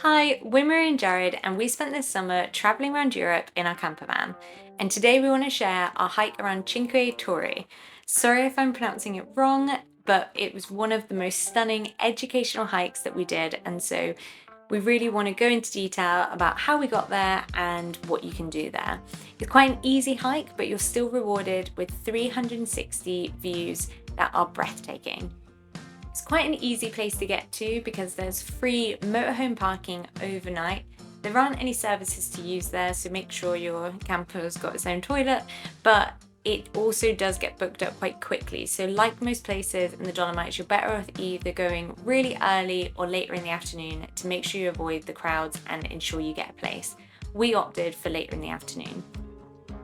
Hi, we're Marie and Jared, and we spent this summer traveling around Europe in our camper van. And today we want to share our hike around Chinque Torri. Sorry if I'm pronouncing it wrong, but it was one of the most stunning educational hikes that we did, and so we really want to go into detail about how we got there and what you can do there. It's quite an easy hike, but you're still rewarded with 360 views that are breathtaking. It's quite an easy place to get to because there's free motorhome parking overnight. There aren't any services to use there, so make sure your camper's got its own toilet, but it also does get booked up quite quickly. So like most places in the Dolomites, you're better off either going really early or later in the afternoon to make sure you avoid the crowds and ensure you get a place. We opted for later in the afternoon.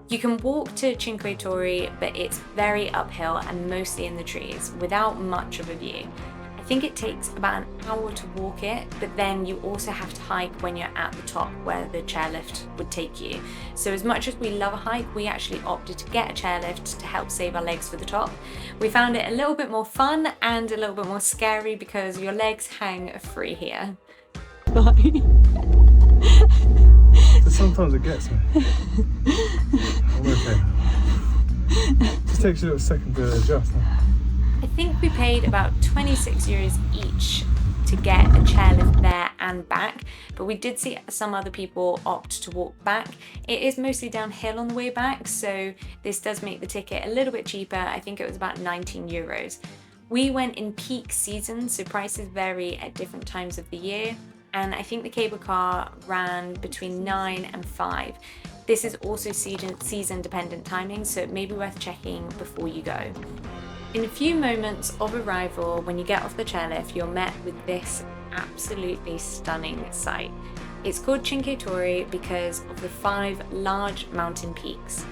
You can walk to Chinque Torri, but it's very uphill and mostly in the trees without much of a view. I think it takes about an hour to walk it, but then you also have to hike when you're at the top where the chairlift would take you. So as much as we love a hike, we actually opted to get a chairlift to help save our legs for the top. We found it a little bit more fun and a little bit more scary because your legs hang free here. Bye. Sometimes it gets me. I'm okay. Just takes you a little second to adjust. I think we paid about 26 euros each to get a chairlift there and back, but we did see some other people opt to walk back. It is mostly downhill on the way back, so this does make the ticket a little bit cheaper. I think it was about 19 euros. We went in peak season, so prices vary at different times of the year. And I think the cable car ran between 9 and 5. This is also season dependent timing, so it may be worth checking before you go. In a few moments of arrival, when you get off the chairlift, you're met with this absolutely stunning sight. It's called Chinque Torri because of the 5 large mountain peaks.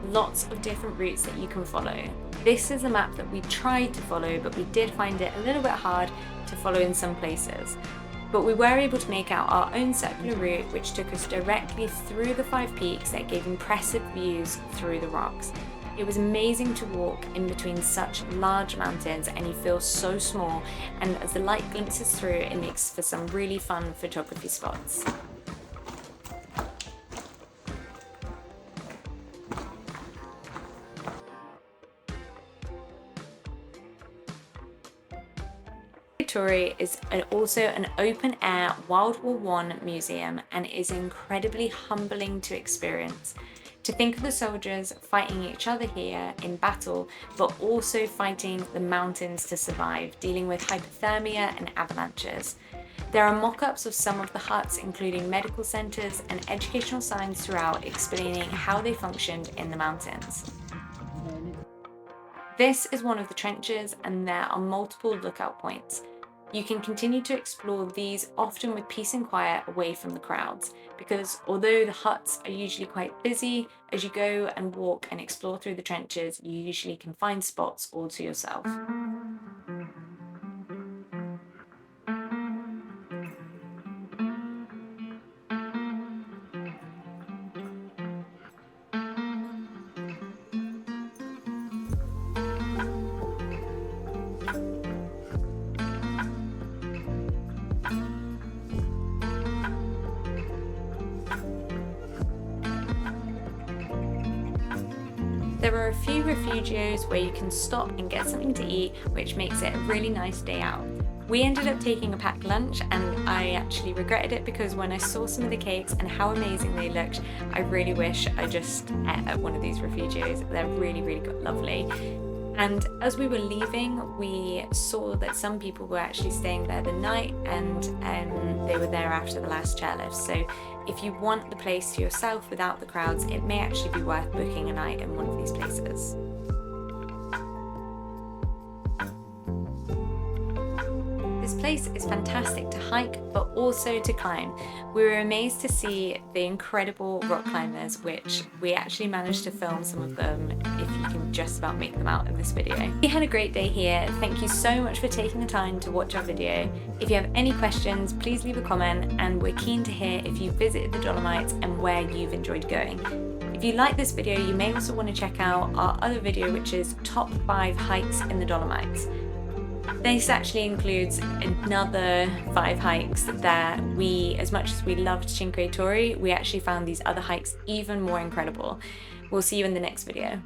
Lots of different routes that you can follow. This is a map that we tried to follow, but we did find it a little bit hard to follow in some places. But we were able to make out our own circular route, which took us directly through the 5 peaks that gave impressive views through the rocks. It was amazing to walk in between such large mountains and you feel so small, and as the light glimpses through, it makes for some really fun photography spots. Torri is also an open-air World War I museum and is incredibly humbling to experience. To think of the soldiers fighting each other here in battle, but also fighting the mountains to survive, dealing with hypothermia and avalanches. There are mock-ups of some of the huts, including medical centres and educational signs throughout explaining how they functioned in the mountains. This is one of the trenches and there are multiple lookout points. You can continue to explore these, often with peace and quiet away from the crowds, because although the huts are usually quite busy, as you go and walk and explore through the trenches, you usually can find spots all to yourself. There are a few refugios where you can stop and get something to eat, which makes it a really nice day out. We ended up taking a packed lunch and I actually regretted it because when I saw some of the cakes and how amazing they looked, I really wish I just ate at one of these refugios. They're really, really lovely. And as we were leaving, we saw that some people were actually staying there the night and they were there after the last chairlift. So if you want the place to yourself without the crowds, it may actually be worth booking a night in one of these places. This place is fantastic to hike, but also to climb. We were amazed to see the incredible rock climbers, which we actually managed to film some of them, if you can just about make them out in this video. We had a great day here. Thank you so much for taking the time to watch our video. If you have any questions, please leave a comment, and we're keen to hear if you visited the Dolomites and where you've enjoyed going. If you like this video, you may also want to check out our other video, which is top 5 hikes in the Dolomites. This actually includes another 5 hikes that we, as much as we loved Chinque Torri, we actually found these other hikes even more incredible. We'll see you in the next video.